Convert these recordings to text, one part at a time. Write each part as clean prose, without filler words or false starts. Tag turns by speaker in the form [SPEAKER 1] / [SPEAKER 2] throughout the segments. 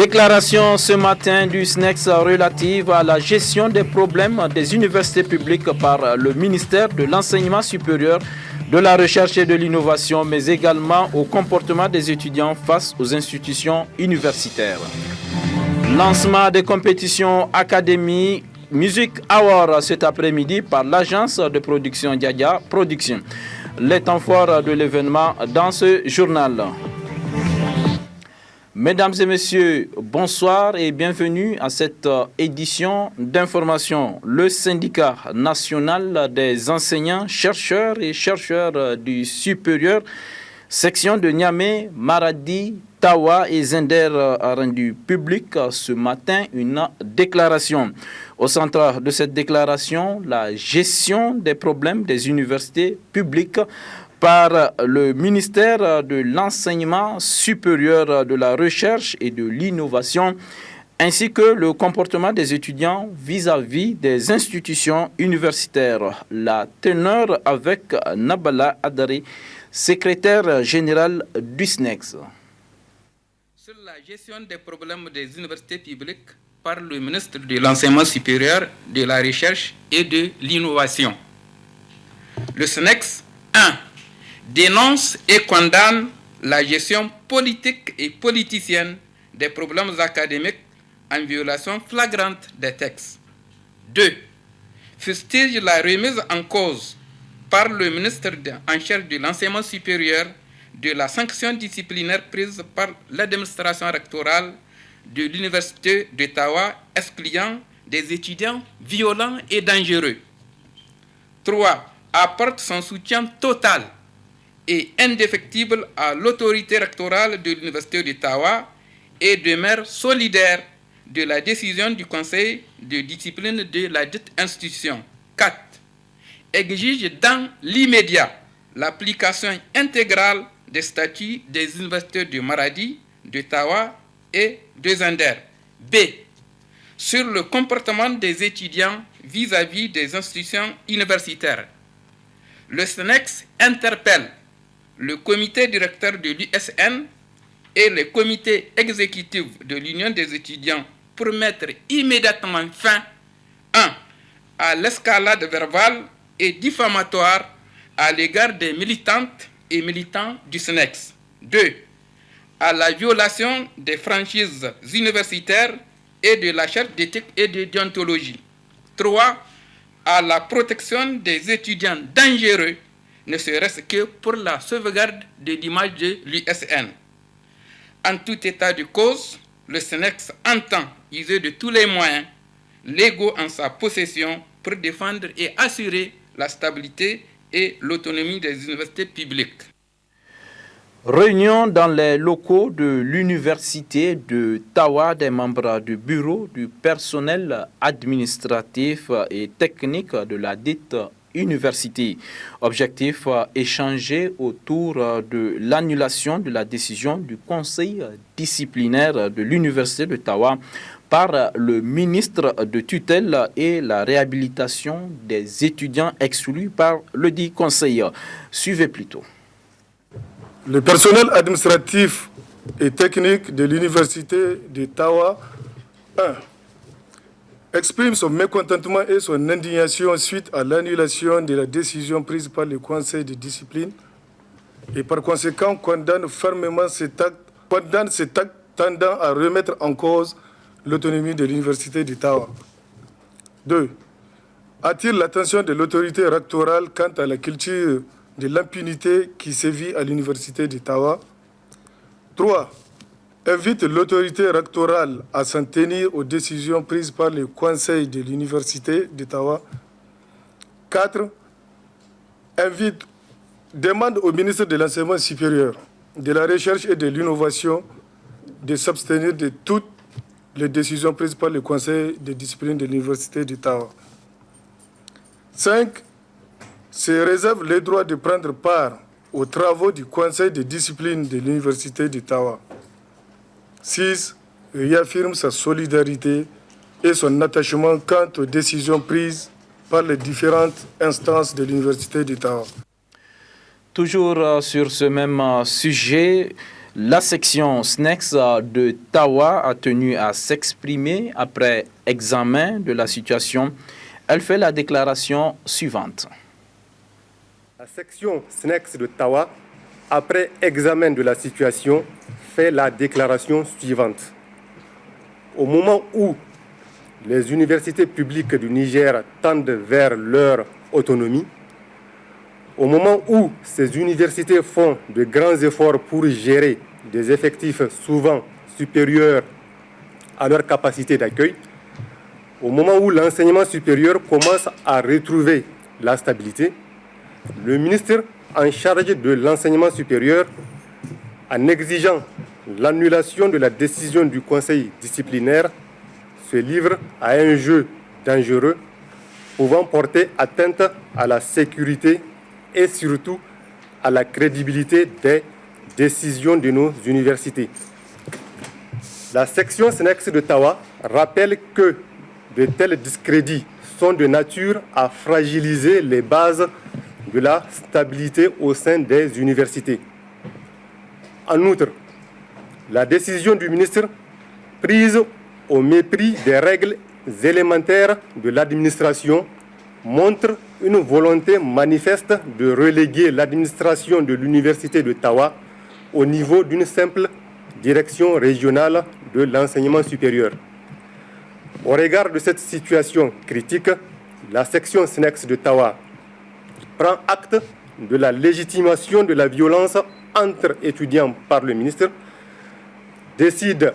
[SPEAKER 1] Déclaration ce matin du SNEX relative à la gestion des problèmes des universités publiques par le ministère de l'Enseignement supérieur, de la Recherche et de l'Innovation, mais également au comportement des étudiants face aux institutions universitaires. Lancement des compétitions Académie Music Award cet après-midi par l'agence de production Diadia Production. Les temps forts de l'événement dans ce journal. Mesdames et messieurs, bonsoir et bienvenue à cette édition d'information. Le syndicat national des enseignants, chercheurs et chercheurs du supérieur, section de Niamey, Maradi, Tawa et Zender a rendu public ce matin une déclaration. Au centre de cette déclaration, la gestion des problèmes des universités publiques par le ministère de l'Enseignement supérieur, de la Recherche et de l'Innovation, ainsi que le comportement des étudiants vis-à-vis des institutions universitaires. La teneur avec Nabala Adari, secrétaire général du SNEX.
[SPEAKER 2] Sur la gestion des problèmes des universités publiques par le ministre de l'Enseignement supérieur, de la Recherche et de l'Innovation. Le SNEX 1. Dénonce et condamne la gestion politique et politicienne des problèmes académiques en violation flagrante des textes. 2. Fustige la remise en cause par le ministre en charge de l'enseignement supérieur de la sanction disciplinaire prise par l'administration rectorale de l'Université d'Ottawa excluant des étudiants violents et dangereux. 3. Apporte son soutien total et indéfectible à l'autorité rectorale de l'Université d'Ottawa et demeure solidaire de la décision du Conseil de discipline de la dite institution. 4. Exige dans l'immédiat l'application intégrale des statuts des universités de Maradi, d'Ottawa et de Zender. B. Sur le comportement des étudiants vis-à-vis des institutions universitaires. Le SNEX interpelle le comité directeur de l'USN et le comité exécutif de l'Union des étudiants pour mettre immédiatement fin 1. à l'escalade verbale et diffamatoire à l'égard des militantes et militants du SNEX. 2. à la violation des franchises universitaires et de la charte d'éthique et de déontologie. 3. à la protection des étudiants dangereux, ne serait-ce que pour la sauvegarde de l'image de l'USN. En tout état de cause, le SNEX entend user de tous les moyens légaux en sa possession pour défendre et assurer la stabilité et l'autonomie des universités publiques.
[SPEAKER 1] Réunion dans les locaux de l'université de Tawa des membres du bureau du personnel administratif et technique de la dite université. Objectif, échanger autour de l'annulation de la décision du conseil disciplinaire de l'université de Tawa par le ministre de tutelle et la réhabilitation des étudiants exclus par le dit conseil. Suivez plutôt.
[SPEAKER 3] Le personnel administratif et technique de l'université de Tawa 1. exprime son mécontentement et son indignation suite à l'annulation de la décision prise par le Conseil de discipline et par conséquent condamne fermement cet acte tendant à remettre en cause l'autonomie de l'Université d'Ottawa. 2. Attire l'attention de l'autorité rectorale quant à la culture de l'impunité qui sévit à l'Université d'Ottawa. 3. Invite l'autorité rectorale à s'en tenir aux décisions prises par le Conseil de l'Université d'Ottawa. 4. Demande au ministre de l'Enseignement supérieur, de la Recherche et de l'Innovation de s'abstenir de toutes les décisions prises par le Conseil de discipline de l'Université d'Ottawa. 5. Se réserve le droit de prendre part aux travaux du Conseil de discipline de l'Université d'Ottawa. 6. Réaffirme sa solidarité et son attachement quant aux décisions prises par les différentes instances de l'Université d'Ottawa.
[SPEAKER 1] Toujours sur ce même sujet, La section SNEX de Tawa a tenu à s'exprimer après examen de la situation. Elle fait la déclaration suivante.
[SPEAKER 4] La section SNEX de Tawa, après examen de la situation, fait la déclaration suivante. Au moment où les universités publiques du Niger tendent vers leur autonomie, au moment où ces universités font de grands efforts pour gérer des effectifs souvent supérieurs à leur capacité d'accueil, au moment où l'enseignement supérieur commence à retrouver la stabilité, le ministre en charge de l'enseignement supérieur, en exigeant l'annulation de la décision du conseil disciplinaire, se livre à un jeu dangereux pouvant porter atteinte à la sécurité et surtout à la crédibilité des décisions de nos universités. La section SNEX de Tawa rappelle que de tels discrédits sont de nature à fragiliser les bases de la stabilité au sein des universités. En outre, la décision du ministre, prise au mépris des règles élémentaires de l'administration, montre une volonté manifeste de reléguer l'administration de l'université de Tawa au niveau d'une simple direction régionale de l'enseignement supérieur. Au regard de cette situation critique, la section SNEX de Tawa prend acte de la légitimation de la violence entre étudiants par le ministre, décide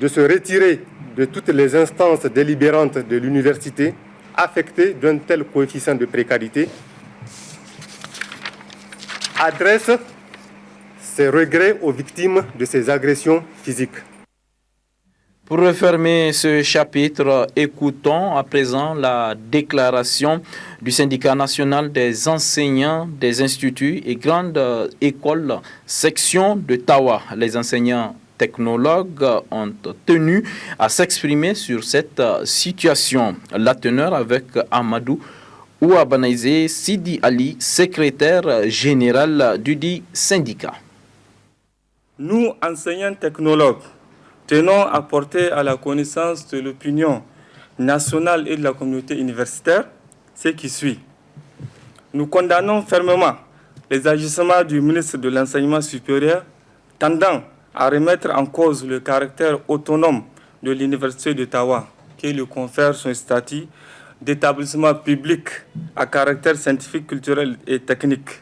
[SPEAKER 4] de se retirer de toutes les instances délibérantes de l'université affectées d'un tel coefficient de précarité, adresse ses regrets aux victimes de ces agressions physiques.
[SPEAKER 1] Pour refermer ce chapitre, écoutons à présent la déclaration du syndicat national des enseignants des instituts et grandes écoles section de Tawa. Les enseignants technologues ont tenu à s'exprimer sur cette situation. La teneur avec Amadou Ouabanaïzé Sidi Ali, secrétaire général du dit syndicat.
[SPEAKER 5] Nous, enseignants technologues, tenons à porter à la connaissance de l'opinion nationale et de la communauté universitaire ce qui suit. Nous condamnons fermement les agissements du ministre de l'Enseignement supérieur tendant à remettre en cause le caractère autonome de l'Université d'Ottawa, qui lui confère son statut d'établissement public à caractère scientifique, culturel et technique,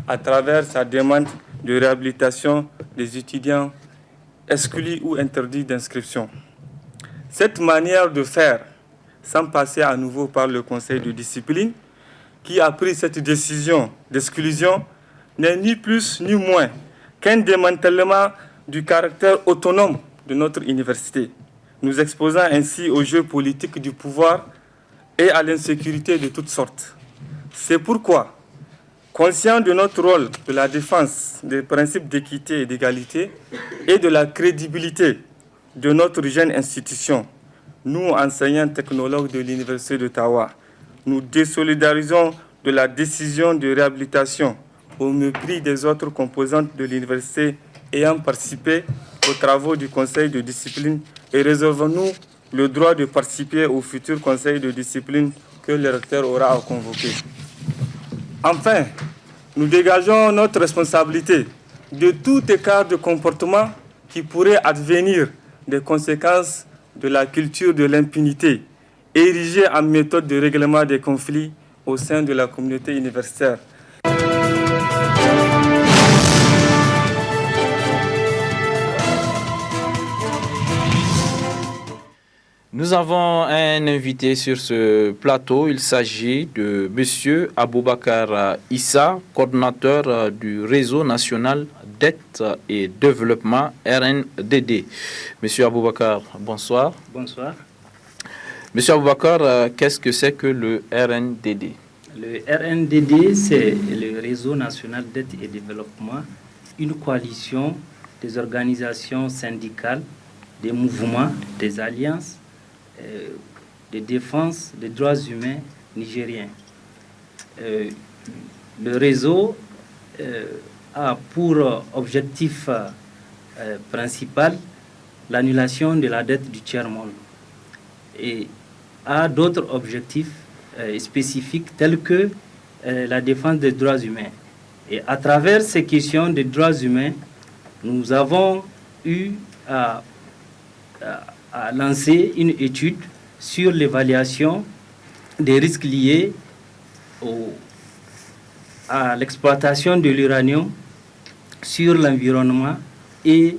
[SPEAKER 5] à travers sa demande de réhabilitation des étudiants exclus ou interdits d'inscription. Cette manière de faire, sans passer à nouveau par le conseil de discipline, qui a pris cette décision d'exclusion, n'est ni plus ni moins qu'un démantèlement du caractère autonome de notre université, nous exposant ainsi au jeu politique du pouvoir et à l'insécurité de toutes sortes. C'est pourquoi, conscient de notre rôle de la défense des principes d'équité et d'égalité et de la crédibilité de notre jeune institution, nous, enseignants technologues de l'Université d'Ottawa, nous désolidarisons de la décision de réhabilitation au mépris des autres composantes de l'université ayant participé aux travaux du conseil de discipline et réservons-nous le droit de participer au futur conseil de discipline que le recteur aura à convoquer. Enfin, nous dégageons notre responsabilité de tout écart de comportement qui pourrait advenir des conséquences de la culture de l'impunité érigée en méthode de règlement des conflits au sein de la communauté universitaire.
[SPEAKER 1] Nous avons un invité sur ce plateau. Il s'agit de M. Aboubakar Issa, coordinateur du Réseau national d'aide et développement RNDD. M. Aboubakar, bonsoir.
[SPEAKER 6] Bonsoir.
[SPEAKER 1] M. Aboubakar, qu'est-ce que c'est que le RNDD?
[SPEAKER 6] Le RNDD, c'est le Réseau national d'aide et développement, une coalition des organisations syndicales, des mouvements, des alliances de défense des droits humains nigériens. Le réseau a pour objectif principal, l'annulation de la dette du tiers-monde, et a d'autres objectifs spécifiques tels que la défense des droits humains. Et à travers ces questions des droits humains, nous avons eu à lancer une étude sur l'évaluation des risques liés à l'exploitation de l'uranium sur l'environnement et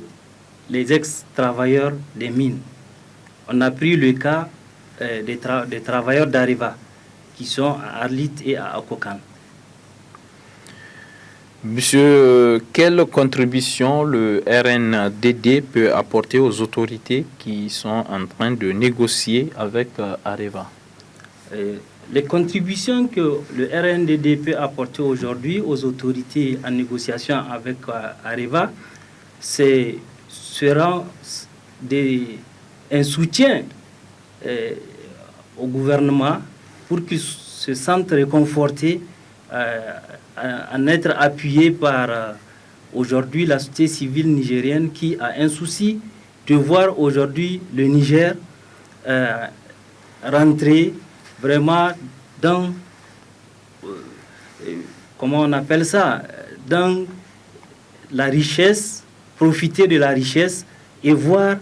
[SPEAKER 6] les ex-travailleurs des mines. On a pris le cas des travailleurs d'Areva qui sont à Arlit et à Akokan.
[SPEAKER 1] Monsieur, quelle contribution le RNDD peut apporter aux autorités qui sont en train de négocier avec Areva?
[SPEAKER 6] Les contributions que le RNDD peut apporter aujourd'hui aux autorités en négociation avec Areva, sera un soutien au gouvernement pour qu'il se sente réconforté en être appuyé par aujourd'hui la société civile nigérienne qui a un souci de voir aujourd'hui le Niger rentrer vraiment dans, comment on appelle ça, dans la richesse, profiter de la richesse et voir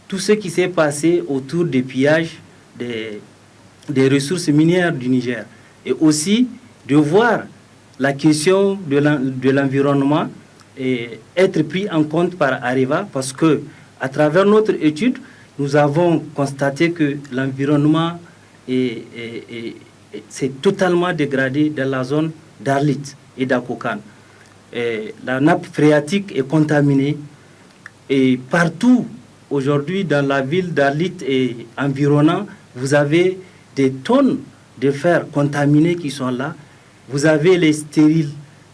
[SPEAKER 6] tout ce qui s'est passé autour des pillages des ressources minières du Niger. Et aussi de voir la question de l'environnement et être pris en compte par Areva, parce que à travers notre étude, nous avons constaté que l'environnement s'est totalement dégradé dans la zone d'Arlit et d'Akokan. La nappe phréatique est contaminée et partout aujourd'hui dans la ville d'Arlit et environnant, vous avez des tonnes de fer contaminés qui sont là. Vous avez les stériles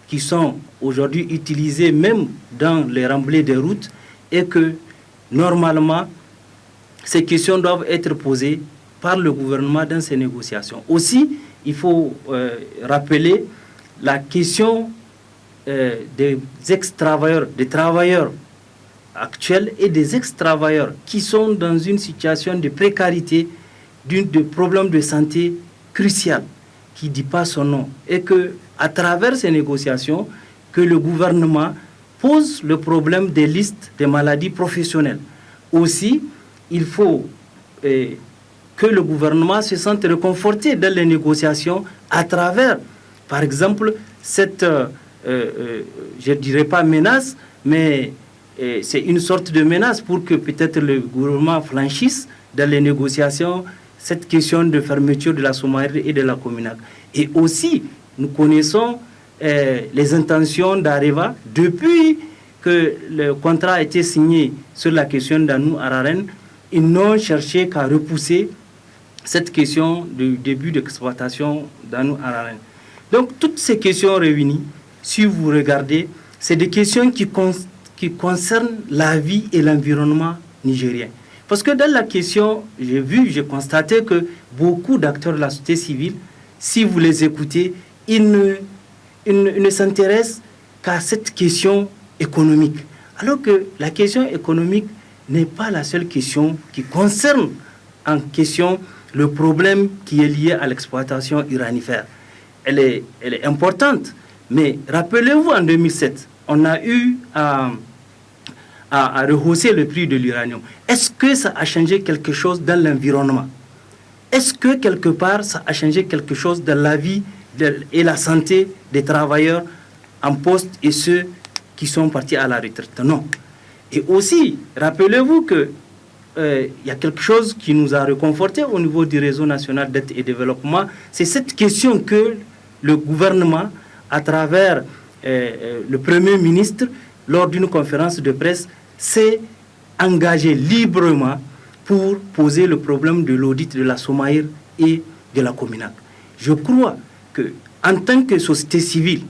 [SPEAKER 6] qui sont aujourd'hui utilisés même dans les remblais des routes, et que normalement ces questions doivent être posées par le gouvernement dans ces négociations. Aussi, il faut rappeler la question des ex-travailleurs, des travailleurs actuels et des ex-travailleurs qui sont dans une situation de précarité, de problèmes de santé crucial, qui ne dit pas son nom, et que à travers ces négociations, que le gouvernement pose le problème des listes des maladies professionnelles. Aussi, il faut que le gouvernement se sente réconforté dans les négociations à travers, par exemple, cette, je ne dirais pas menace, mais c'est une sorte de menace pour que peut-être le gouvernement flanchisse dans les négociations cette question de fermeture de la Somalie et de la Cominac. Et aussi, nous connaissons les intentions d'Areva depuis que le contrat a été signé sur la question d'Anou Araren. Ils n'ont cherché qu'à repousser cette question du début d'exploitation d'Anou Araren. Donc, toutes ces questions réunies, si vous regardez, c'est des questions qui concernent la vie et l'environnement nigérien. Parce que dans la question, j'ai constaté que beaucoup d'acteurs de la société civile, si vous les écoutez, ils ne s'intéressent qu'à cette question économique. Alors que la question économique n'est pas la seule question qui concerne en question le problème qui est lié à l'exploitation uranifère. Elle est importante, mais rappelez-vous, en 2007, on a eu à rehausser le prix de l'uranium. Est-ce que ça a changé quelque chose dans l'environnement? Est-ce que quelque part ça a changé quelque chose dans la vie et la santé des travailleurs en poste et ceux qui sont partis à la retraite? Non. Et aussi, rappelez-vous que y a quelque chose qui nous a réconforté au niveau du réseau national d'aide et développement. C'est cette question que le gouvernement, à travers le Premier ministre, lors d'une conférence de presse, s'est engagé librement pour poser le problème de l'audit de la Somaïr et de la Cominac. Je crois qu'en tant que société civile,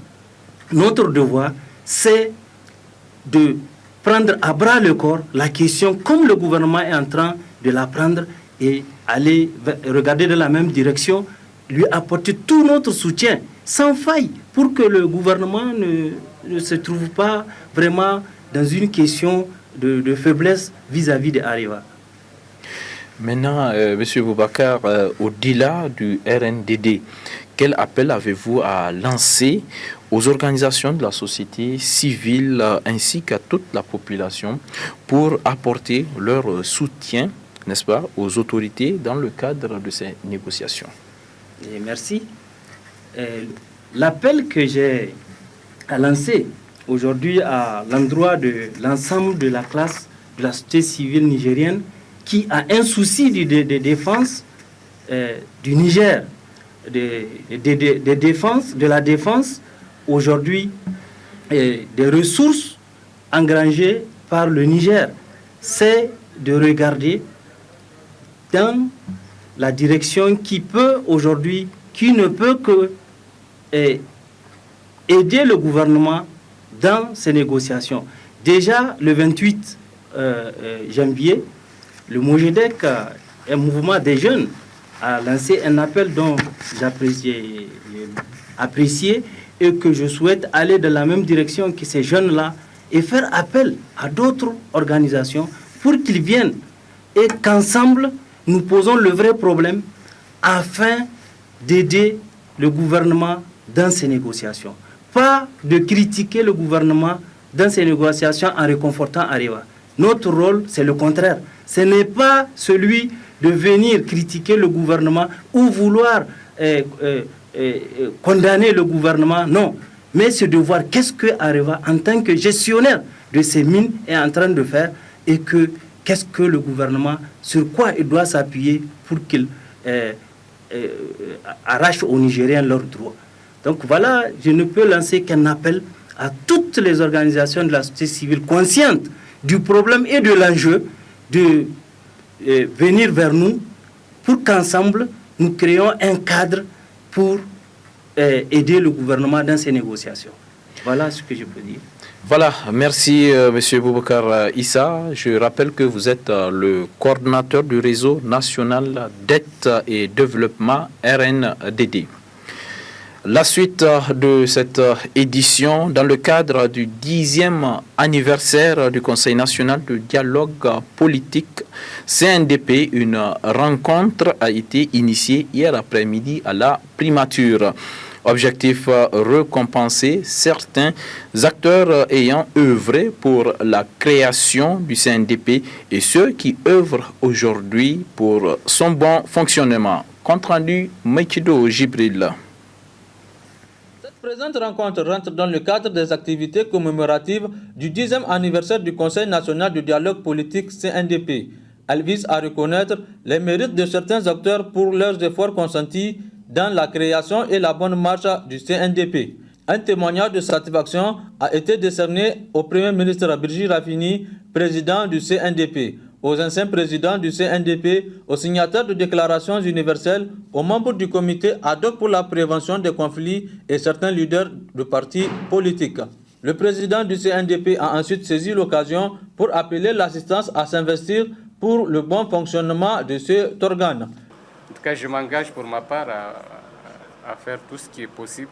[SPEAKER 6] notre devoir, c'est de prendre à bras le corps la question comme le gouvernement est en train de la prendre et aller regarder dans la même direction, lui apporter tout notre soutien sans faille pour que le gouvernement ne se trouve pas vraiment dans une question de faiblesse vis-à-vis des Areva.
[SPEAKER 1] Maintenant, M. Boubacar, au-delà du RNDD, quel appel avez-vous à lancer aux organisations de la société civile ainsi qu'à toute la population pour apporter leur soutien, n'est-ce pas, aux autorités dans le cadre de ces négociations?
[SPEAKER 6] Et merci. L'appel que j'ai à lancer aujourd'hui à l'endroit de l'ensemble de la classe de la société civile nigérienne qui a un souci de défense du Niger, de la défense aujourd'hui des ressources engrangées par le Niger, c'est de regarder dans la direction qui ne peut que aider le gouvernement dans ces négociations. Déjà, le 28 janvier, le Mojedec, un mouvement des jeunes, a lancé un appel dont j'apprécie et que je souhaite aller dans la même direction que ces jeunes-là et faire appel à d'autres organisations pour qu'ils viennent et qu'ensemble, nous posons le vrai problème afin d'aider le gouvernement dans ces négociations. Pas de critiquer le gouvernement dans ces négociations en réconfortant Areva. Notre rôle, c'est le contraire. Ce n'est pas celui de venir critiquer le gouvernement ou vouloir condamner le gouvernement, non. Mais c'est de voir qu'est-ce que Areva, en tant que gestionnaire de ces mines, est en train de faire et qu'est-ce que le gouvernement, sur quoi il doit s'appuyer pour qu'il arrache aux Nigériens leurs droits. Donc voilà, je ne peux lancer qu'un appel à toutes les organisations de la société civile conscientes du problème et de l'enjeu de venir vers nous pour qu'ensemble nous créions un cadre pour aider le gouvernement dans ces négociations. Voilà ce que je peux dire.
[SPEAKER 1] Voilà, merci M. Boubacar Issa. Je rappelle que vous êtes le coordinateur du réseau national d'aide et développement RNDD. La suite de cette édition, dans le cadre du 10e anniversaire du Conseil national de dialogue politique CNDP, une rencontre a été initiée hier après-midi à la primature. Objectif, récompenser certains acteurs ayant œuvré pour la création du CNDP et ceux qui œuvrent aujourd'hui pour son bon fonctionnement. Compte rendu, Maikido Jibril.
[SPEAKER 7] Cette présente rencontre rentre dans le cadre des activités commémoratives du 10e anniversaire du Conseil national de dialogue politique CNDP. Elle vise à reconnaître les mérites de certains acteurs pour leurs efforts consentis dans la création et la bonne marche du CNDP. Un témoignage de satisfaction a été décerné au Premier ministre Birji Rafini, président du CNDP, aux anciens présidents du CNDP, aux signataires de déclarations universelles, aux membres du comité ad hoc pour la prévention des conflits et certains leaders de partis politiques. Le président du CNDP a ensuite saisi l'occasion pour appeler l'assistance à s'investir pour le bon fonctionnement de cet organe.
[SPEAKER 2] En tout cas, je m'engage pour ma part à faire tout ce qui est possible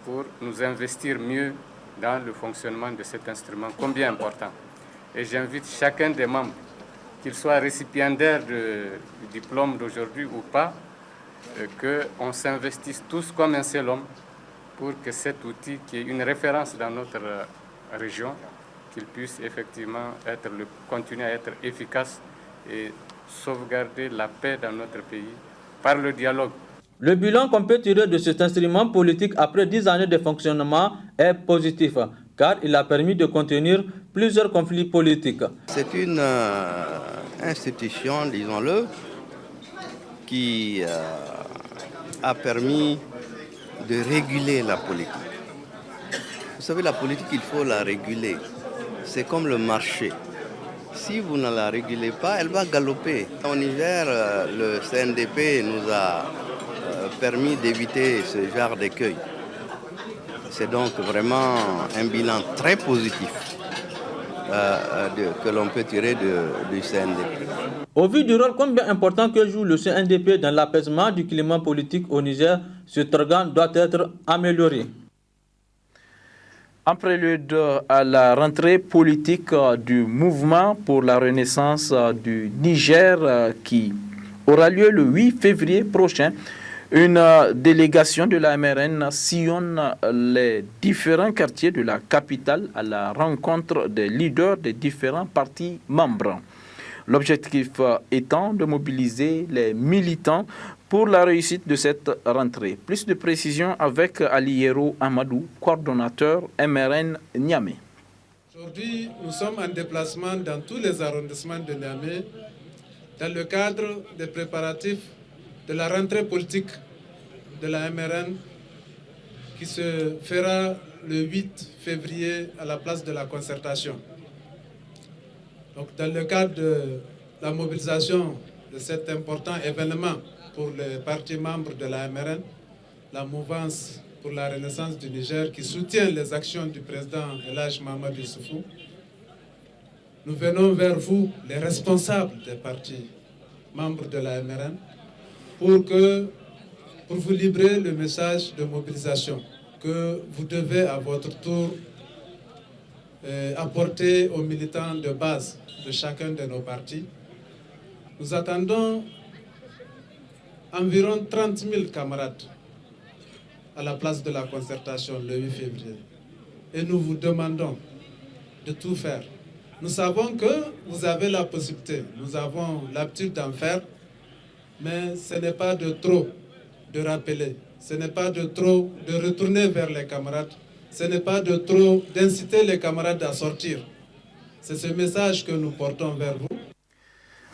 [SPEAKER 2] pour nous investir mieux dans le fonctionnement de cet instrument, combien important. Et j'invite chacun des membres, qu'il soit récipiendaire du diplôme d'aujourd'hui ou pas, qu'on s'investisse tous comme un seul homme pour que cet outil, qui est une référence dans notre région, qu'il puisse effectivement continuer à être efficace et sauvegarder la paix dans notre pays par le dialogue.
[SPEAKER 7] Le bilan qu'on peut tirer de cet instrument politique après 10 années de fonctionnement est positif, car il a permis de contenir plusieurs conflits politiques.
[SPEAKER 8] C'est une institution, disons-le, qui a permis de réguler la politique. Vous savez, la politique, il faut la réguler. C'est comme le marché. Si vous ne la régulez pas, elle va galoper. En hiver, le CNDP nous a permis d'éviter ce genre d'écueil. C'est donc vraiment un bilan très positif que l'on peut tirer du CNDP.
[SPEAKER 7] Au vu du rôle combien important que joue le CNDP dans l'apaisement du climat politique au Niger, cet organe doit être amélioré.
[SPEAKER 1] En prélude à la rentrée politique du mouvement pour la renaissance du Niger qui aura lieu le 8 février prochain, une délégation de la MRN sillonne les différents quartiers de la capitale à la rencontre des leaders des différents partis membres. L'objectif étant de mobiliser les militants pour la réussite de cette rentrée. Plus de précisions avec Aliero Amadou, coordonnateur MRN Niamey.
[SPEAKER 9] Aujourd'hui, nous sommes en déplacement dans tous les arrondissements de Niamey dans le cadre des préparatifs de la rentrée politique de la MRN qui se fera le 8 février à la place de la Concertation. Donc, dans le cadre de la mobilisation de cet important événement pour les partis membres de la MRN, la mouvance pour la renaissance du Niger qui soutient les actions du président El Hadj Mahamadou Issoufou, nous venons vers vous, les responsables des partis membres de la MRN, pour vous livrer le message de mobilisation que vous devez à votre tour apporter aux militants de base de chacun de nos partis. Nous attendons environ 30 000 camarades à la place de la Concertation le 8 février. Et nous vous demandons de tout faire. Nous savons que vous avez la possibilité, nous avons l'habitude d'en faire, mais ce n'est pas de trop de rappeler, ce n'est pas de trop de retourner vers les camarades, ce n'est pas de trop d'inciter les camarades à sortir. C'est ce message que nous portons vers vous.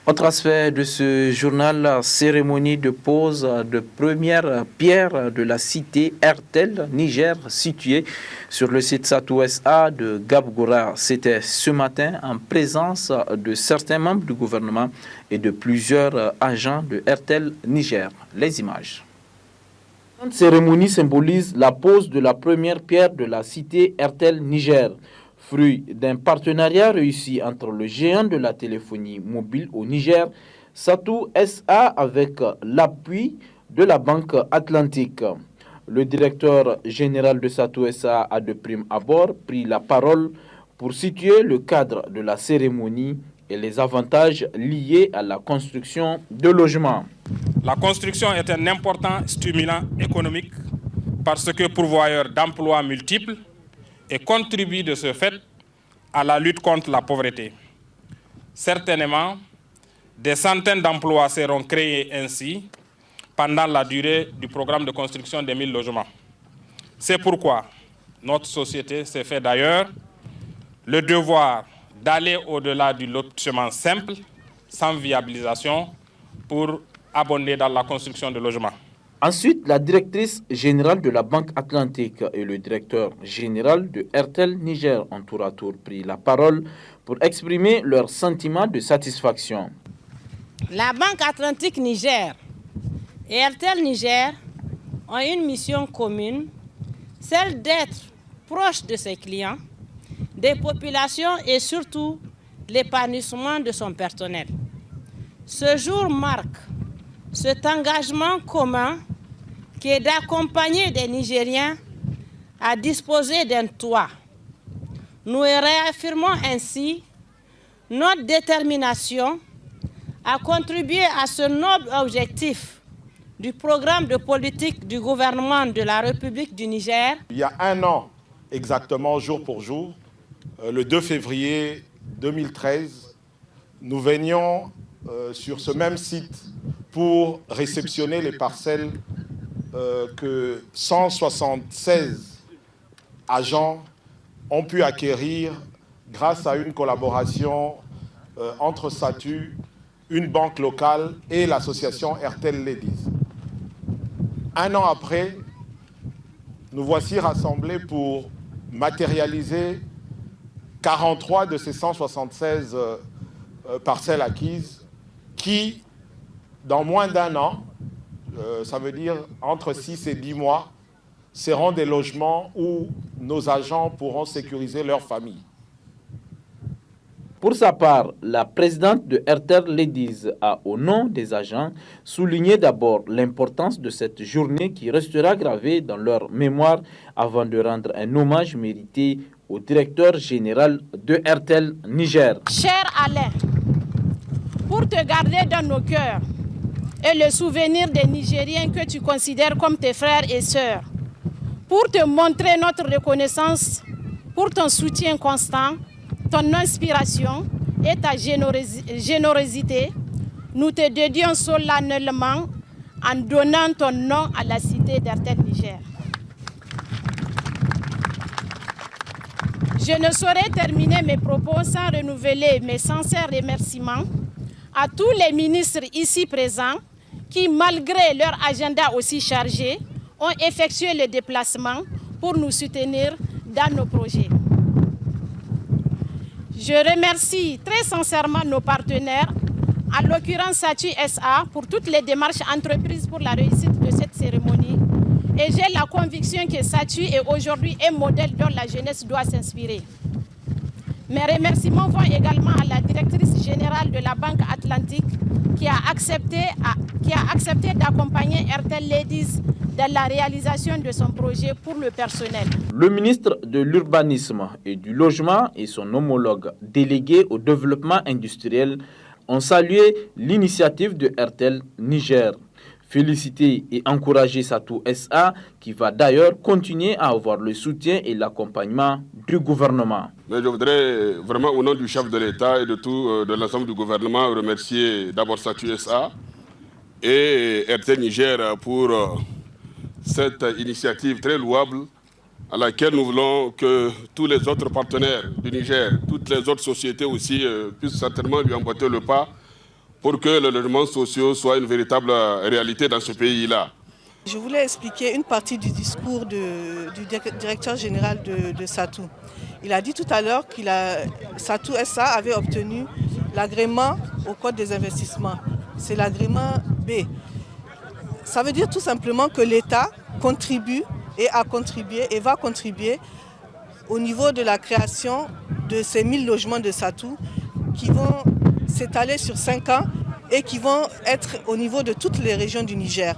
[SPEAKER 1] Autre aspect de ce journal, la cérémonie de pose de première pierre de la cité Ertel, Niger, située sur le site Satou SA de Gabgoura. C'était ce matin en présence de certains membres du gouvernement et de plusieurs agents de Ertel, Niger. Les images. Cette cérémonie symbolise la pose de la première pierre de la cité Ertel, Niger. Fruit d'un partenariat réussi entre le géant de la téléphonie mobile au Niger, Satou SA, avec l'appui de la Banque Atlantique. Le directeur général de Satou SA a de prime abord pris la parole pour situer le cadre de la cérémonie et les avantages liés à la construction de logements.
[SPEAKER 10] La construction est un important stimulant économique parce que pourvoyeur d'emplois multiples et contribue de ce fait à la lutte contre la pauvreté. Certainement, des centaines d'emplois seront créés ainsi pendant la durée du programme de construction des 1000 logements. C'est pourquoi notre société s'est fait d'ailleurs le devoir d'aller au-delà du lotissement simple, sans viabilisation, pour abonder dans la construction de logements.
[SPEAKER 1] Ensuite, la directrice générale de la Banque Atlantique et le directeur général de Ertel Niger ont tour à tour pris la parole pour exprimer leur sentiment de satisfaction.
[SPEAKER 11] La Banque Atlantique Niger et Ertel Niger ont une mission commune, celle d'être proche de ses clients, des populations et surtout l'épanouissement de son personnel. Ce jour marque cet engagement commun qui est d'accompagner des Nigériens à disposer d'un toit. Nous réaffirmons ainsi notre détermination à contribuer à ce noble objectif du programme de politique du gouvernement de la République du Niger.
[SPEAKER 12] Il y a un an, exactement jour pour jour, le 2 février 2013, nous venions sur ce même site pour réceptionner les parcelles que 176 agents ont pu acquérir grâce à une collaboration entre Satu, une banque locale et l'association Ertel Ladies. Un an après, nous voici rassemblés pour matérialiser 43 de ces 176 parcelles acquises qui, dans moins d'un an, ça veut dire entre 6 et 10 mois, seront des logements où nos agents pourront sécuriser leur famille.
[SPEAKER 1] Pour sa part, la présidente de RTL Ladies a, au nom des agents, souligné d'abord l'importance de cette journée qui restera gravée dans leur mémoire avant de rendre un hommage mérité au directeur général de RTL Niger.
[SPEAKER 11] Cher Alain, pour te garder dans nos cœurs et le souvenir des Nigériens que tu considères comme tes frères et sœurs, pour te montrer notre reconnaissance pour ton soutien constant, ton inspiration et ta générosité, nous te dédions solennellement en donnant ton nom à la cité d'RTL Niger. Je ne saurais terminer mes propos sans renouveler mes sincères remerciements à tous les ministres ici présents qui, malgré leur agenda aussi chargé, ont effectué le déplacement pour nous soutenir dans nos projets. Je remercie très sincèrement nos partenaires, en l'occurrence SATU SA, pour toutes les démarches entreprises pour la réussite de cette cérémonie. Et j'ai la conviction que SATU est aujourd'hui un modèle dont la jeunesse doit s'inspirer. Mes remerciements vont également à la directrice générale de la Banque Atlantique qui a accepté d'accompagner RTL Ladies dans la réalisation de son projet pour le personnel.
[SPEAKER 1] Le ministre de l'Urbanisme et du Logement et son homologue délégué au développement industriel ont salué l'initiative de RTL Niger. Féliciter et encourager Satou SA qui va d'ailleurs continuer à avoir le soutien et l'accompagnement du gouvernement.
[SPEAKER 13] Mais je voudrais vraiment au nom du chef de l'État et de l'ensemble du gouvernement remercier d'abord Satou SA et RTL Niger pour cette initiative très louable à laquelle nous voulons que tous les autres partenaires du Niger, toutes les autres sociétés aussi puissent certainement lui emboîter le pas pour que le logement social soit une véritable réalité dans ce pays-là.
[SPEAKER 14] Je voulais expliquer une partie du discours du directeur général de Satou. Il a dit tout à l'heure que Satou SA avait obtenu l'agrément au Code des investissements. C'est l'agrément B. Ça veut dire tout simplement que l'État contribue et a contribué et va contribuer au niveau de la création de ces 1000 logements de Satou qui vont s'étaler sur 5 ans et qui vont être au niveau de toutes les régions du Niger.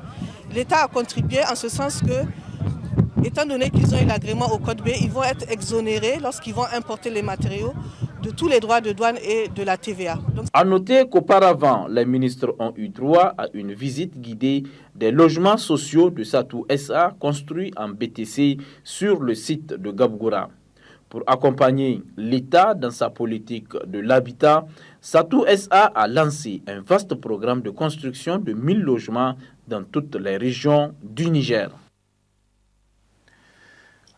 [SPEAKER 14] L'État a contribué en ce sens que, étant donné qu'ils ont eu l'agrément au Code B, ils vont être exonérés lorsqu'ils vont importer les matériaux de tous les droits de douane et de la TVA.
[SPEAKER 1] A noter qu'auparavant, les ministres ont eu droit à une visite guidée des logements sociaux de Satou SA construits en BTC sur le site de Gabgoura. Pour accompagner l'État dans sa politique de l'habitat, Satou SA a lancé un vaste programme de construction de 1000 logements dans toutes les régions du Niger.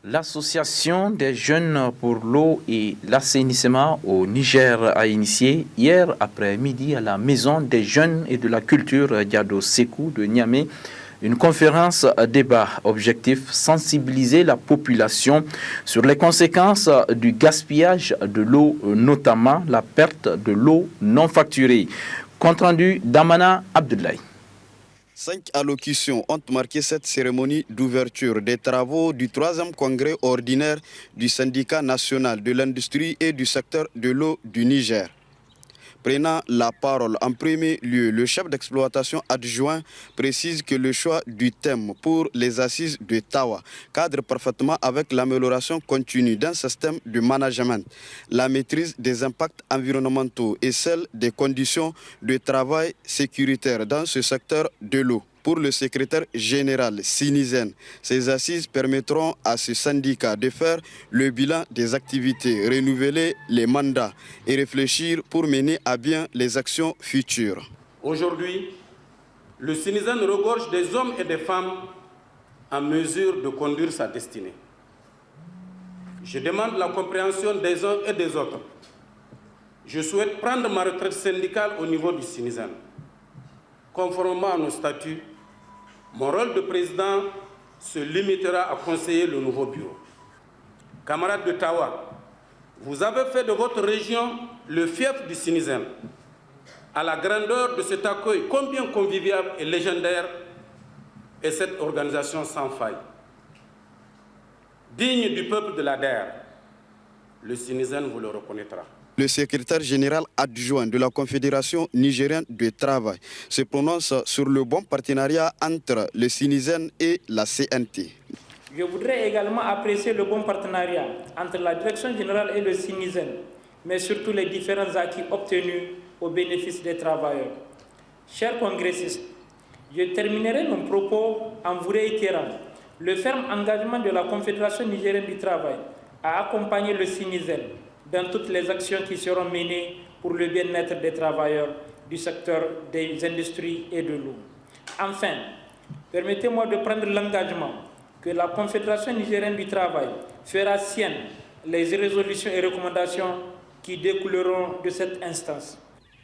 [SPEAKER 1] L'Association des jeunes pour l'eau et l'assainissement au Niger a initié hier après-midi à la Maison des jeunes et de la culture Diado Sekou de Niamey une conférence débat. Objectif, sensibiliser la population sur les conséquences du gaspillage de l'eau, notamment la perte de l'eau non facturée. Compte rendu d'Amana Abdoulaye.
[SPEAKER 15] 5 allocutions ont marqué cette cérémonie d'ouverture des travaux du 3e congrès ordinaire du syndicat national de l'industrie et du secteur de l'eau du Niger. Prenant la parole en premier lieu, le chef d'exploitation adjoint précise que le choix du thème pour les assises de Tawa cadre parfaitement avec l'amélioration continue d'un système de management, la maîtrise des impacts environnementaux et celle des conditions de travail sécuritaires dans ce secteur de l'eau. Pour le secrétaire général Sinizen, ces assises permettront à ce syndicat de faire le bilan des activités, renouveler les mandats et réfléchir pour mener à bien les actions futures.
[SPEAKER 16] Aujourd'hui, le Sinizen regorge des hommes et des femmes en mesure de conduire sa destinée. Je demande la compréhension des uns et des autres. Je souhaite prendre ma retraite syndicale au niveau du Sinizen. Conformément à nos statuts, mon rôle de président se limitera à conseiller le nouveau bureau. Camarades de Tawa, vous avez fait de votre région le fief du Sinizen. À la grandeur de cet accueil, combien convivial et légendaire est cette organisation sans faille. Digne du peuple de la DER, le Sinizen vous le reconnaîtra.
[SPEAKER 15] Le secrétaire général adjoint de la Confédération nigérienne du travail se prononce sur le bon partenariat entre le SINISEN et la CNT.
[SPEAKER 17] Je voudrais également apprécier le bon partenariat entre la Direction générale et le SINISEN, mais surtout les différents acquis obtenus au bénéfice des travailleurs. Chers congressistes, je terminerai mon propos en vous réitérant le ferme engagement de la Confédération nigérienne du travail à accompagner le SINISEN dans toutes les actions qui seront menées pour le bien-être des travailleurs du secteur des industries et de l'eau. Enfin, permettez-moi de prendre l'engagement que la Confédération nigérienne du travail fera sienne les résolutions et recommandations qui découleront de cette instance.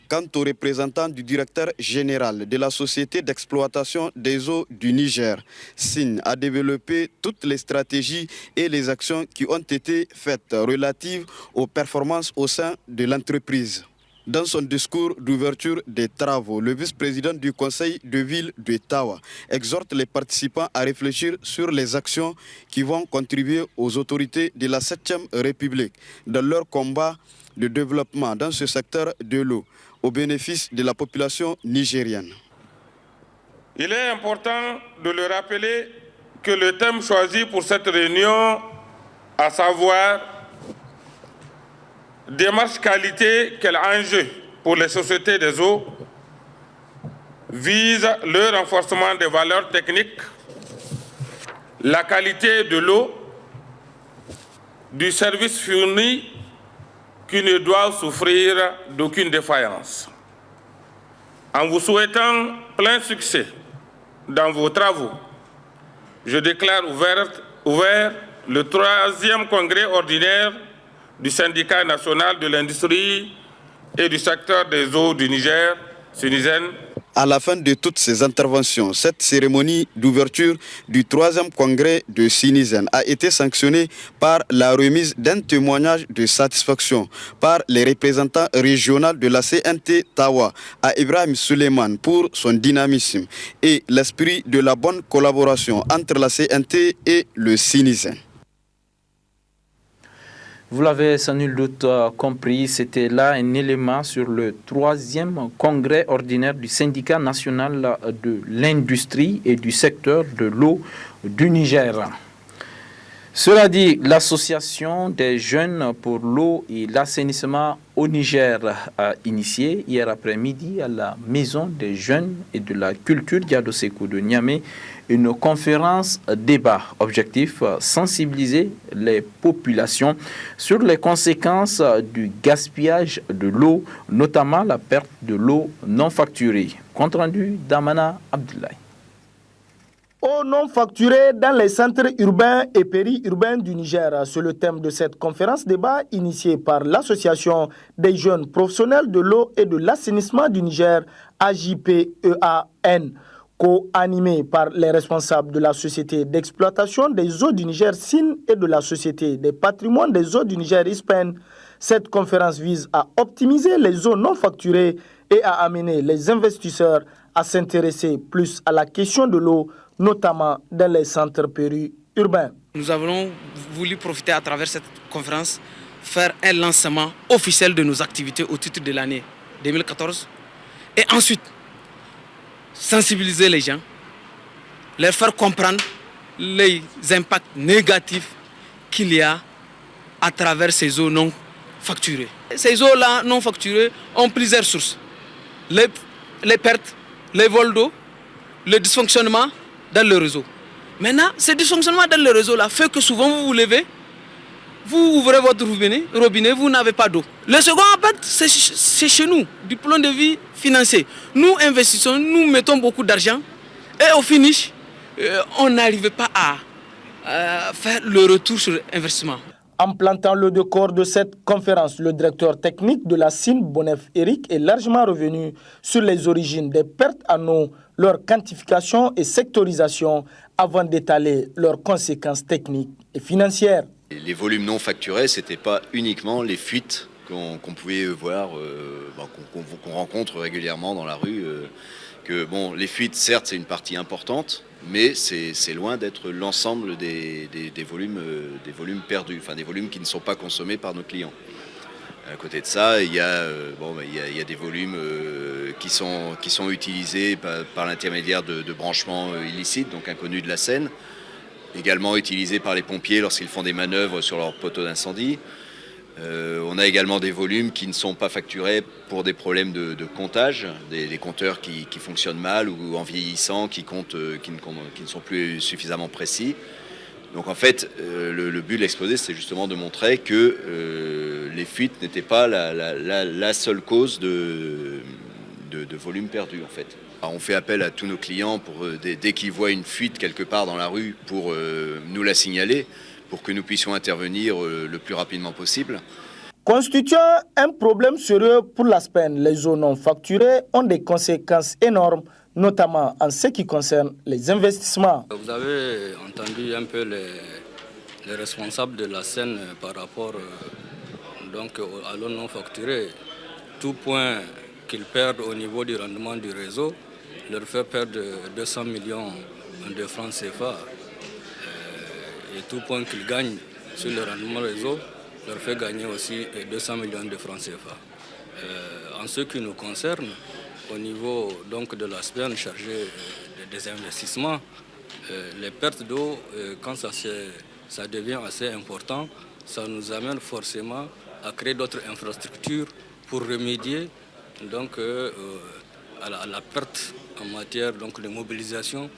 [SPEAKER 15] Quant au représentant du directeur général de la Société d'exploitation des eaux du Niger, SIN a développé toutes les stratégies et les actions qui ont été faites relatives aux performances au sein de l'entreprise. Dans son discours d'ouverture des travaux, le vice-président du conseil de ville de Tawa exhorte les participants à réfléchir sur les actions qui vont contribuer aux autorités de la 7e République dans leur combat de développement dans ce secteur de l'eau, au bénéfice de la population nigérienne.
[SPEAKER 10] Il est important de le rappeler que le thème choisi pour cette réunion, à savoir démarche qualité, quel enjeu pour les sociétés des eaux, vise le renforcement des valeurs techniques, la qualité de l'eau, du service fourni qui ne doit souffrir d'aucune défaillance. En vous souhaitant plein succès dans vos travaux, je déclare ouvert le 3e congrès ordinaire du syndicat national de l'industrie et du secteur des eaux du Niger, SINISEN.
[SPEAKER 15] À la fin de toutes ces interventions, cette cérémonie d'ouverture du 3e congrès de SINISEN a été sanctionnée par la remise d'un témoignage de satisfaction par les représentants régionaux de la CNT Tawa à Ibrahim Suleiman pour son dynamisme et l'esprit de la bonne collaboration entre la CNT et le SINISEN.
[SPEAKER 1] Vous l'avez sans nul doute compris, c'était là un élément sur le 3e congrès ordinaire du syndicat national de l'industrie et du secteur de l'eau du Niger. Cela dit, l'association des jeunes pour l'eau et l'assainissement au Niger a initié hier après-midi à la Maison des jeunes et de la culture Diado Sékou de Niamey une conférence débat. Objectif, sensibiliser les populations sur les conséquences du gaspillage de l'eau, notamment la perte de l'eau non facturée. Compte rendu d'Amana Abdoulaye.
[SPEAKER 18] Eau non facturée dans les centres urbains et périurbains du Niger. C'est le thème de cette conférence débat initiée par l'Association des jeunes professionnels de l'eau et de l'assainissement du Niger, AJPEAN, co-animée par les responsables de la Société d'exploitation des eaux du Niger, SIN, et de la Société des patrimoines des eaux du Niger, ISPEN. Cette conférence vise à optimiser les eaux non facturées et à amener les investisseurs à s'intéresser plus à la question de l'eau, notamment dans les centres périurbains.
[SPEAKER 19] Nous avons voulu profiter à travers cette conférence, faire un lancement officiel de nos activités au titre de l'année 2014 et ensuite sensibiliser les gens, leur faire comprendre les impacts négatifs qu'il y a à travers ces eaux non facturées. Ces eaux-là non facturées ont plusieurs sources. Les pertes, les vols d'eau, le dysfonctionnement dans le réseau. Maintenant, ce dysfonctionnement dans le réseau-là fait que souvent vous vous levez, vous ouvrez votre robinet, vous n'avez pas d'eau. Le second impact, c'est chez nous, du point de vue financier. Nous investissons, nous mettons beaucoup d'argent et au finish, on n'arrive pas à faire le retour sur l'investissement.
[SPEAKER 18] En plantant le décor de cette conférence, le directeur technique de la SIN, Bonef Eric, est largement revenu sur les origines des pertes en eau, leur quantification et sectorisation, avant d'étaler leurs conséquences techniques et financières.
[SPEAKER 20] Les volumes non facturés, ce n'était pas uniquement les fuites qu'on pouvait voir, qu'on rencontre régulièrement dans la rue. Les fuites, certes, c'est une partie importante, mais c'est loin d'être l'ensemble des volumes perdus, enfin des volumes qui ne sont pas consommés par nos clients. À côté de ça, il y a des volumes qui sont utilisés par l'intermédiaire de branchements illicites, donc inconnus de la Seine, également utilisés par les pompiers lorsqu'ils font des manœuvres sur leur poteau d'incendie. On a également des volumes qui ne sont pas facturés pour des problèmes de comptage, des compteurs qui fonctionnent mal ou en vieillissant, qui ne sont plus suffisamment précis. Donc en fait, le but de l'exposé, c'est justement de montrer que les fuites n'étaient pas la seule cause de volume perdu en fait. Alors, on fait appel à tous nos clients dès qu'ils voient une fuite quelque part dans la rue pour nous la signaler, pour que nous puissions intervenir le plus rapidement possible.
[SPEAKER 18] Constituant un problème sérieux pour la SPEN, les eaux non facturées ont des conséquences énormes, notamment en ce qui concerne les investissements.
[SPEAKER 21] Vous avez entendu un peu les responsables de la Seine par rapport à l'eau non facturée. Tout point qu'ils perdent au niveau du rendement du réseau leur fait perdre 200 millions de francs CFA. Et tout point qu'ils gagnent sur le rendement réseau leur fait gagner aussi 200 millions de francs CFA. En ce qui nous concerne, au niveau donc de la SPEN chargée des investissements, les pertes d'eau, quand ça devient assez important, ça nous amène forcément à créer d'autres infrastructures pour remédier donc, à la perte en matière donc, de mobilisation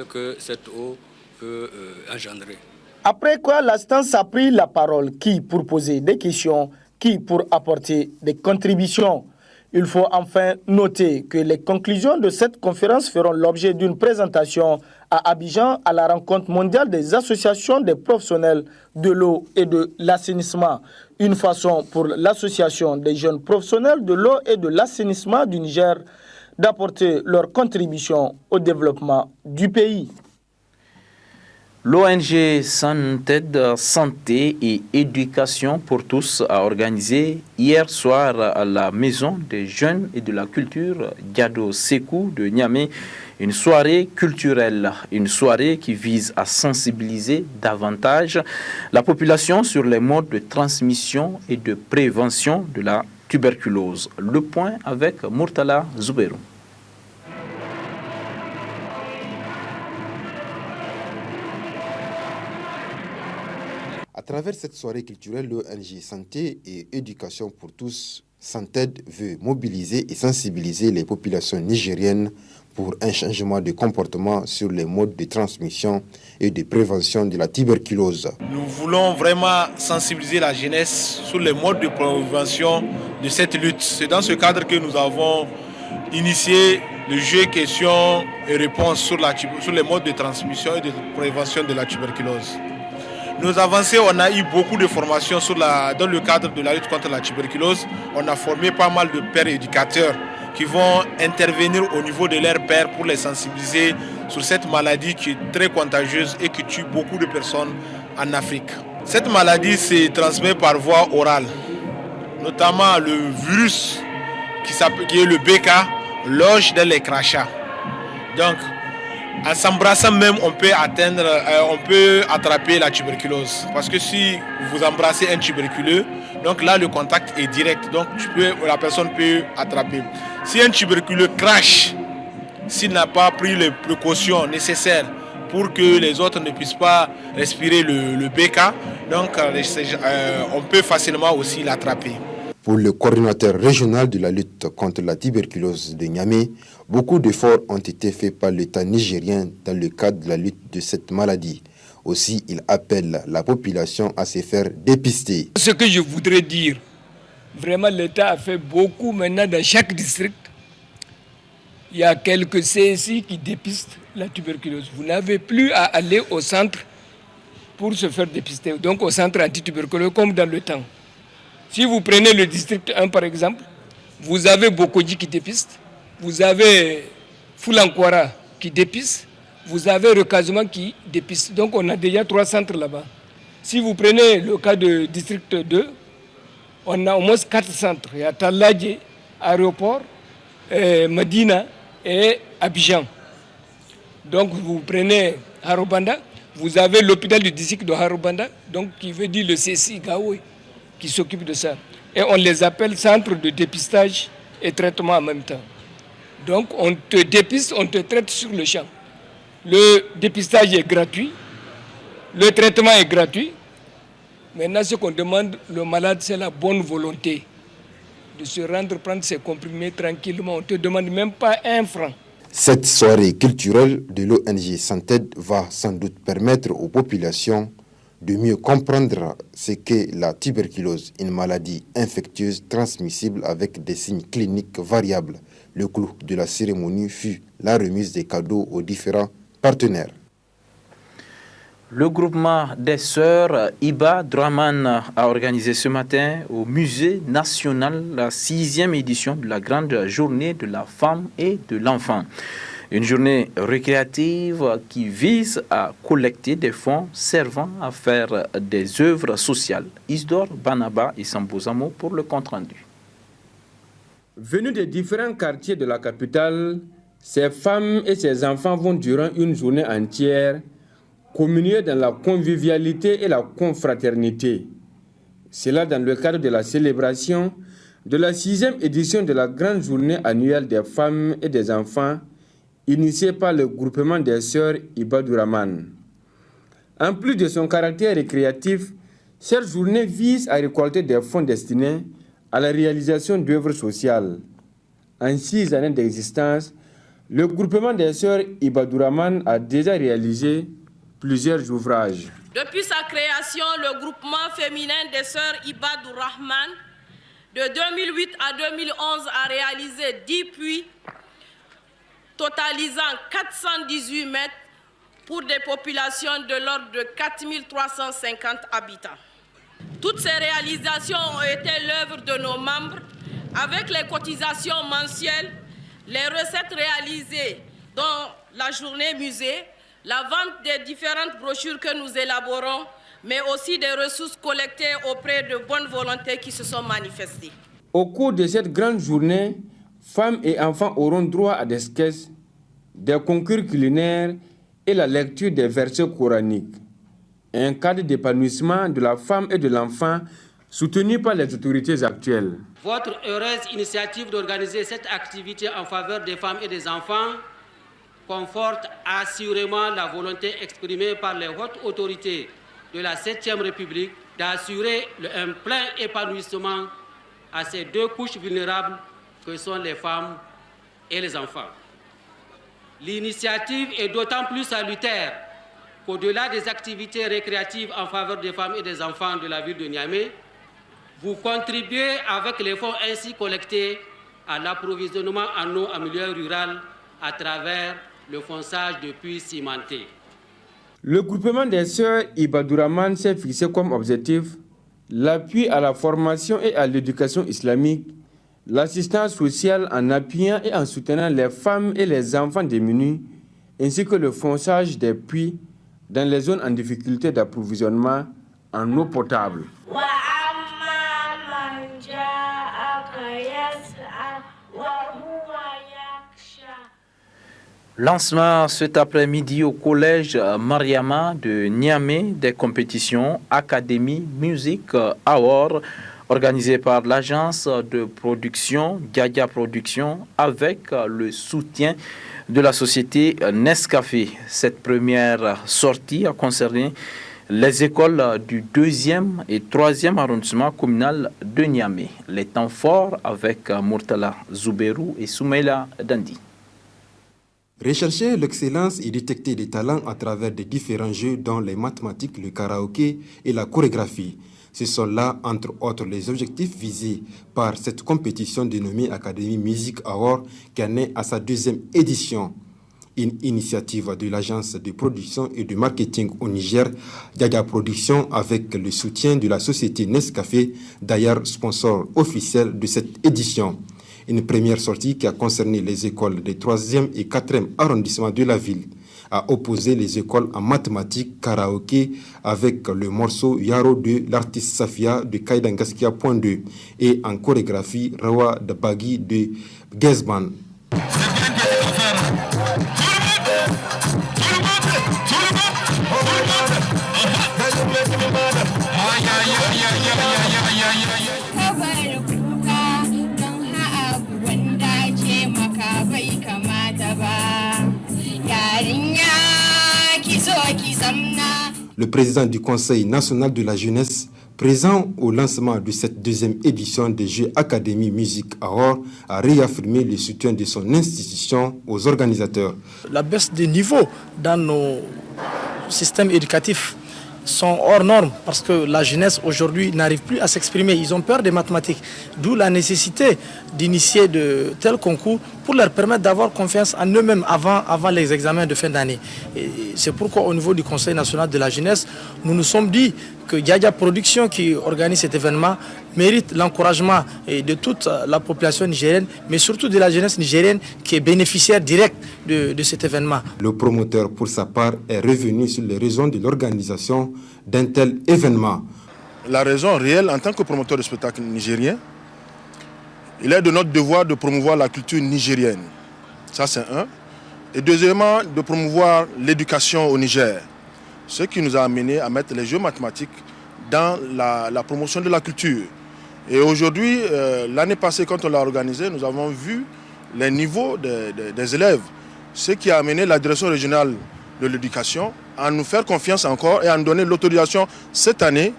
[SPEAKER 21] que cette eau peut engendrer.
[SPEAKER 18] Après quoi, l'instance a pris la parole, qui pour poser des questions, qui pour apporter des contributions. Il faut enfin noter que les conclusions de cette conférence feront l'objet d'une présentation à Abidjan à la rencontre mondiale des associations des professionnels de l'eau et de l'assainissement. Une façon pour l'association des jeunes professionnels de l'eau et de l'assainissement du Niger d'apporter leur contribution au développement du pays.
[SPEAKER 1] L'ONG Santé et Éducation pour tous a organisé hier soir à la Maison des Jeunes et de la Culture Diado Sekou de Niamey une soirée culturelle, une soirée qui vise à sensibiliser davantage la population sur les modes de transmission et de prévention de la tuberculose. Le point avec Murtala Zouberou.
[SPEAKER 22] À travers cette soirée culturelle, l'ONG Santé et Éducation pour tous, Santed, veut mobiliser et sensibiliser les populations nigériennes pour un changement de comportement sur les modes de transmission et de prévention de la tuberculose.
[SPEAKER 23] Nous voulons vraiment sensibiliser la jeunesse sur les modes de prévention de cette lutte. C'est dans ce cadre que nous avons initié le jeu questions et réponses sur les modes de transmission et de prévention de la tuberculose. Nos avancées, on a eu beaucoup de formations dans le cadre de la lutte contre la tuberculose. On a formé pas mal de pères éducateurs qui vont intervenir au niveau de leurs pairs pour les sensibiliser sur cette maladie qui est très contagieuse et qui tue beaucoup de personnes en Afrique. Cette maladie se transmet par voie orale, notamment le virus qui est le BK, loge dans les crachats. Donc, en s'embrassant même, on peut attraper la tuberculose. Parce que si vous embrassez un tuberculeux, donc là le contact est direct, donc la personne peut attraper. Si un tuberculeux crache, s'il n'a pas pris les précautions nécessaires pour que les autres ne puissent pas respirer le BK, donc on peut facilement aussi l'attraper.
[SPEAKER 22] Pour le coordinateur régional de la lutte contre la tuberculose de Niamey, beaucoup d'efforts ont été faits par l'État nigérien dans le cadre de la lutte de cette maladie. Aussi, il appelle la population à se faire dépister.
[SPEAKER 24] Ce que je voudrais dire, vraiment l'État a fait beaucoup maintenant dans chaque district. Il y a quelques CSI qui dépistent la tuberculose. Vous n'avez plus à aller au centre pour se faire dépister, donc au centre antituberculeux comme dans le temps. Si vous prenez le district 1 par exemple, vous avez Bokodji qui dépiste, vous avez Foulankwara qui dépiste, vous avez Recasement qui dépiste. Donc on a déjà 3 centres là-bas. Si vous prenez le cas de district 2, on a au moins 4 centres. Il y a Taladje, Aéroport, Medina et Abidjan. Donc vous prenez Harobanda, vous avez l'hôpital du district de Harobanda, donc qui veut dire le CSI Gaoui, qui s'occupe de ça. et on les appelle centres de dépistage et traitement en même temps. Donc on te dépiste, on te traite sur le champ. Le dépistage est gratuit, le traitement est gratuit. Maintenant, ce qu'on demande, le malade, c'est la bonne volonté de se rendre, prendre ses comprimés tranquillement. On ne te demande même pas 1 franc.
[SPEAKER 22] Cette soirée culturelle de l'ONG Santed va sans doute permettre aux populations de mieux comprendre ce qu'est la tuberculose, une maladie infectieuse transmissible avec des signes cliniques variables. Le clou de la cérémonie fut la remise des cadeaux aux différents partenaires.
[SPEAKER 1] Le groupement des sœurs Iba Draman a organisé ce matin au Musée national la 6e édition de la grande journée de la femme et de l'enfant. Une journée récréative qui vise à collecter des fonds servant à faire des œuvres sociales. Isdor Banaba et Sambozamo pour le compte-rendu.
[SPEAKER 3] Venus des différents quartiers de la capitale, ces femmes et ces enfants vont durant une journée entière communier dans la convivialité et la confraternité. C'est là dans le cadre de la célébration de la 6e édition de la grande journée annuelle des femmes et des enfants, initiée par le groupement des sœurs Ibadouraman. En plus de son caractère récréatif, cette journée vise à récolter des fonds destinés à la réalisation d'œuvres sociales. En 6 années d'existence, le groupement des sœurs Ibadouraman a déjà réalisé plusieurs ouvrages.
[SPEAKER 4] Depuis sa création, le groupement féminin des sœurs Ibadourahman de 2008 à 2011 a réalisé 10 puits totalisant 418 mètres pour des populations de l'ordre de 4350 habitants. Toutes ces réalisations ont été l'œuvre de nos membres avec les cotisations mensuelles, les recettes réalisées dans la journée musée, la vente des différentes brochures que nous élaborons, mais aussi des ressources collectées auprès de bonnes volontés qui se sont manifestées.
[SPEAKER 3] Au cours de cette grande journée, femmes et enfants auront droit à des sketchs, des concours culinaires et la lecture des versets coraniques. Un cadre d'épanouissement de la femme et de l'enfant soutenu par les autorités actuelles.
[SPEAKER 5] Votre heureuse initiative d'organiser cette activité en faveur des femmes et des enfants conforte assurément la volonté exprimée par les hautes autorités de la 7e République d'assurer un plein épanouissement à ces 2 couches vulnérables que sont les femmes et les enfants. L'initiative est d'autant plus salutaire qu'au-delà des activités récréatives en faveur des femmes et des enfants de la ville de Niamey, vous contribuez avec les fonds ainsi collectés à l'approvisionnement en eau en milieu rural à travers le fonçage de puits cimentés.
[SPEAKER 3] Le groupement des sœurs Ibadouraman s'est fixé comme objectif l'appui à la formation et à l'éducation islamique, l'assistance sociale en appuyant et en soutenant les femmes et les enfants démunis, ainsi que le fonçage des puits dans les zones en difficulté d'approvisionnement en eau potable.
[SPEAKER 1] Lancement cet après-midi au collège Mariama de Niamey des compétitions Académie Music Award organisées par l'agence de production Gaga Production avec le soutien de la société Nescafé. Cette première sortie a concerné les écoles du 2e et 3e arrondissement communal de Niamey. Les temps forts avec Murtala Zouberou et Soumaïla Dandi.
[SPEAKER 22] Rechercher l'excellence et détecter des talents à travers des différents jeux dont les mathématiques, le karaoké et la chorégraphie. Ce sont là, entre autres, les objectifs visés par cette compétition dénommée Académie Music Award qui en est à sa 2e édition. Une initiative de l'agence de production et de marketing au Niger, Gaga Production, avec le soutien de la société Nescafé, d'ailleurs sponsor officiel de cette édition. Une première sortie qui a concerné les écoles des 3e et 4e arrondissements de la ville, a opposé les écoles en mathématiques, karaoké avec le morceau Yaro de l'artiste Safia de Kaidangaskia.2 et en chorégraphie Rawa de Bagui de Gezban. Le président du Conseil national de la jeunesse, présent au lancement de cette deuxième édition des Jeux Académie Musique Ahor, a réaffirmé le soutien de son institution aux organisateurs.
[SPEAKER 18] La baisse des niveaux dans nos systèmes éducatifs sont hors normes parce que la jeunesse aujourd'hui n'arrive plus à s'exprimer. Ils ont peur des mathématiques, d'où la nécessité d'initier de tels concours pour leur permettre d'avoir confiance en eux-mêmes avant les examens de fin d'année. C'est pourquoi au niveau du Conseil national de la jeunesse, nous nous sommes dit que Yaya Production qui organise cet événement mérite l'encouragement de toute la population nigérienne, mais surtout de la jeunesse nigérienne qui est bénéficiaire direct de cet événement.
[SPEAKER 22] Le promoteur, pour sa part, est revenu sur les raisons de l'organisation d'un tel événement.
[SPEAKER 2] La raison réelle, en tant que promoteur de spectacle nigérien, il est de notre devoir de promouvoir la culture nigérienne. Ça, c'est un. Et deuxièmement, de promouvoir l'éducation au Niger. Ce qui nous a amené à mettre les jeux mathématiques dans la promotion de la culture. Et aujourd'hui, l'année passée, quand on l'a organisé, nous avons vu les niveaux des élèves. Ce qui a amené la direction régionale de l'éducation à nous faire confiance encore et à nous donner l'autorisation cette année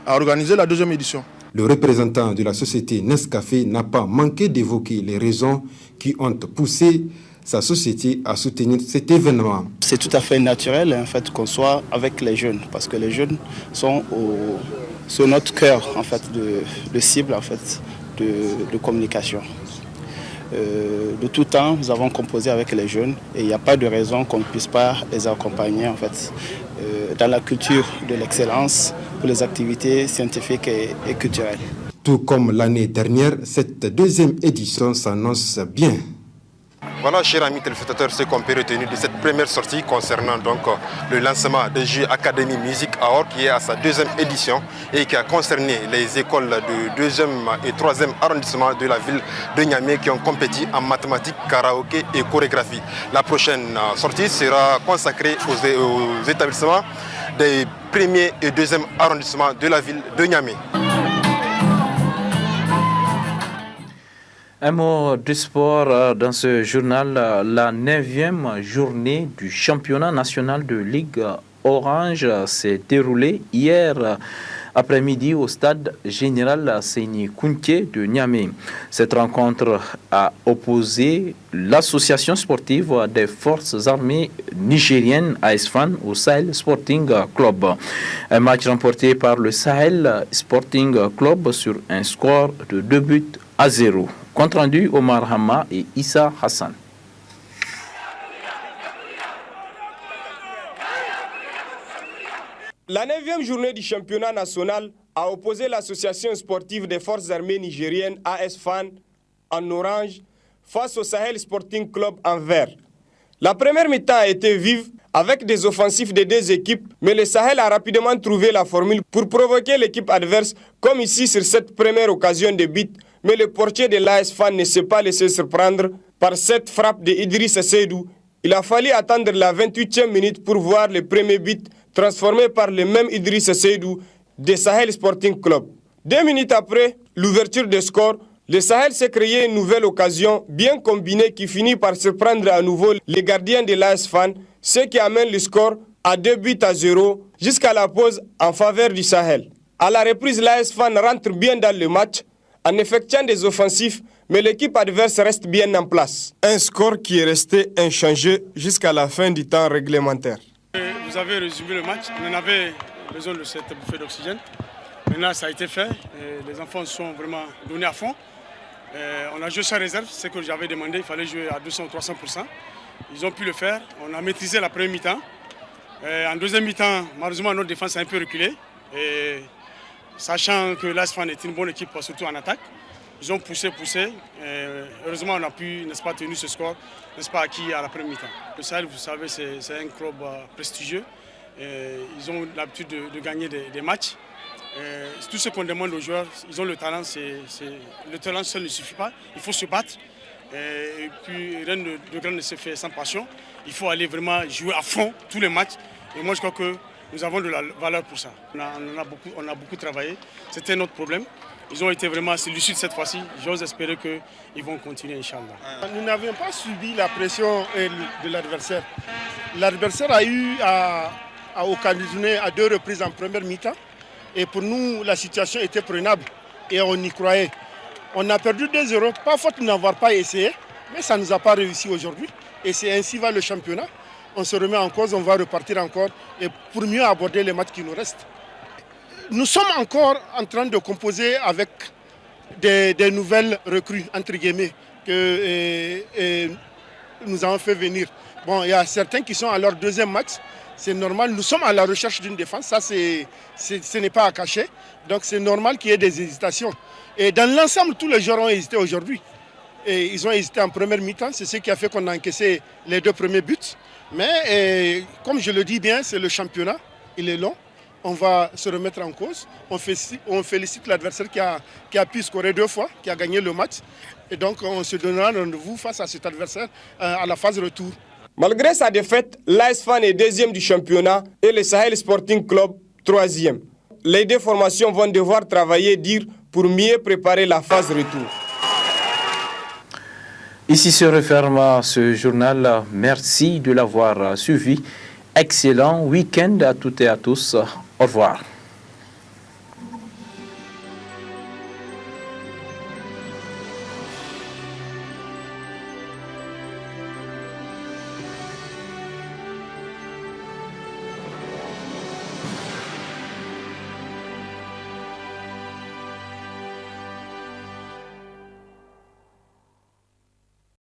[SPEAKER 2] à organiser la deuxième édition.
[SPEAKER 22] Le représentant de la société Nescafé n'a pas manqué d'évoquer les raisons qui ont poussé sa société à soutenir cet événement.
[SPEAKER 6] C'est tout à fait naturel en fait, qu'on soit avec les jeunes, parce que les jeunes sont sur notre cœur en fait, de cible en fait, de communication. De tout temps, nous avons composé avec les jeunes et il n'y a pas de raison qu'on ne puisse pas les accompagner en fait, dans la culture de l'excellence pour les activités scientifiques et culturelles.
[SPEAKER 22] Tout comme l'année dernière, cette deuxième édition s'annonce bien. Voilà, chers amis téléspectateurs, ce qu'on peut retenir de cette première sortie concernant donc le lancement des Jeux Académie Musique Ahor qui est à sa deuxième édition et qui a concerné les écoles du 2e et 3e arrondissement de la ville de Niamey qui ont compétit en mathématiques, karaoké et chorégraphie. La prochaine sortie sera consacrée aux établissements des 1er et 2e arrondissements de la ville de Niamey.
[SPEAKER 1] Un mot de sport dans ce journal, la 9e journée du championnat national de Ligue Orange s'est déroulée hier après-midi au stade général Séni Kounké de Niamey. Cette rencontre a opposé l'association sportive des forces armées nigériennes ASFAN au Sahel Sporting Club. Un match remporté par le Sahel Sporting Club sur un score de 2-0. Compte rendu Omar Hama et Issa Hassan.
[SPEAKER 3] La 9e journée du championnat national a opposé l'association sportive des forces armées nigériennes ASFAN en orange face au Sahel Sporting Club en vert. La première mi-temps a été vive avec des offensifs des deux équipes, mais le Sahel a rapidement trouvé la formule pour provoquer l'équipe adverse, comme ici sur cette première occasion de but. Mais le portier de l'ASFAN ne s'est pas laissé surprendre par cette frappe de Idrissa Seydou. Il a fallu attendre la 28e minute pour voir le premier but transformé par le même Idrissa Seydou de Sahel Sporting Club. 2 minutes après l'ouverture du score, le Sahel s'est créé une nouvelle occasion bien combinée qui finit par surprendre à nouveau les gardiens de l'ASFAN, ce qui amène le score à 2-0 jusqu'à la pause en faveur du Sahel. À la reprise, l'ASFAN rentre bien dans le match en effectuant des offensifs, mais l'équipe adverse reste bien en place. Un score qui est resté inchangé jusqu'à la fin du temps réglementaire.
[SPEAKER 7] Vous avez résumé le match, on avait besoin de cette bouffée d'oxygène. Maintenant ça a été fait, les enfants sont vraiment donnés à fond. On a joué sans réserve, c'est ce que j'avais demandé, il fallait jouer à 200 ou 300%. Ils ont pu le faire, on a maîtrisé la première mi-temps. En deuxième mi-temps, malheureusement notre défense a un peu reculé. Et sachant que l'ASFAN est une bonne équipe, surtout en attaque, ils ont poussé. Heureusement, on a pu, n'est-ce pas, tenir ce score, n'est-ce pas, acquis à la première mi-temps. Le Sahel, vous savez, c'est un club prestigieux. Ils ont l'habitude de gagner des matchs. Tout ce qu'on demande aux joueurs, ils ont le talent. Le talent seul ne suffit pas. Il faut se battre. Et puis, rien de grand ne se fait sans passion. Il faut aller vraiment jouer à fond tous les matchs. Et moi, je crois que nous avons de la valeur pour ça. On a beaucoup travaillé. C'était notre problème. Ils ont été vraiment lucides cette fois-ci. J'ose espérer qu'ils vont continuer, Inch'Allah.
[SPEAKER 8] Nous n'avions pas subi la pression de l'adversaire. L'adversaire a eu à
[SPEAKER 2] a occasionné à 2 reprises en première mi-temps. Et pour nous, la situation était prenable et on y croyait. On a perdu 2-0, pas faute de n'avoir pas essayé, mais ça ne nous a pas réussi aujourd'hui. Et c'est ainsi va le championnat. On se remet en cause, on va repartir encore et pour mieux aborder les matchs qui nous restent. Nous sommes encore en train de composer avec des nouvelles recrues, entre guillemets, que nous avons fait venir. Bon, il y a certains qui sont à leur 2e match. C'est normal, nous sommes à la recherche d'une défense, ça ce n'est pas à cacher. Donc c'est normal qu'il y ait des hésitations. Et dans l'ensemble, tous les joueurs ont hésité aujourd'hui. Et ils ont hésité en première mi-temps, c'est ce qui a fait qu'on a encaissé les 2 premiers buts. Mais comme je le dis bien, c'est le championnat, il est long. On va se remettre en cause. On félicite l'adversaire qui a pu scorer 2 fois, qui a gagné le match. Et donc on se donnera rendez-vous face à cet adversaire à la phase retour.
[SPEAKER 8] Malgré sa défaite, l'AS Fan est 2e du championnat et le Sahel Sporting Club 3e. Les 2 formations vont devoir travailler dur pour mieux préparer la phase retour.
[SPEAKER 1] Ici se referme ce journal. Merci de l'avoir suivi. Excellent week-end à toutes et à tous. Au revoir.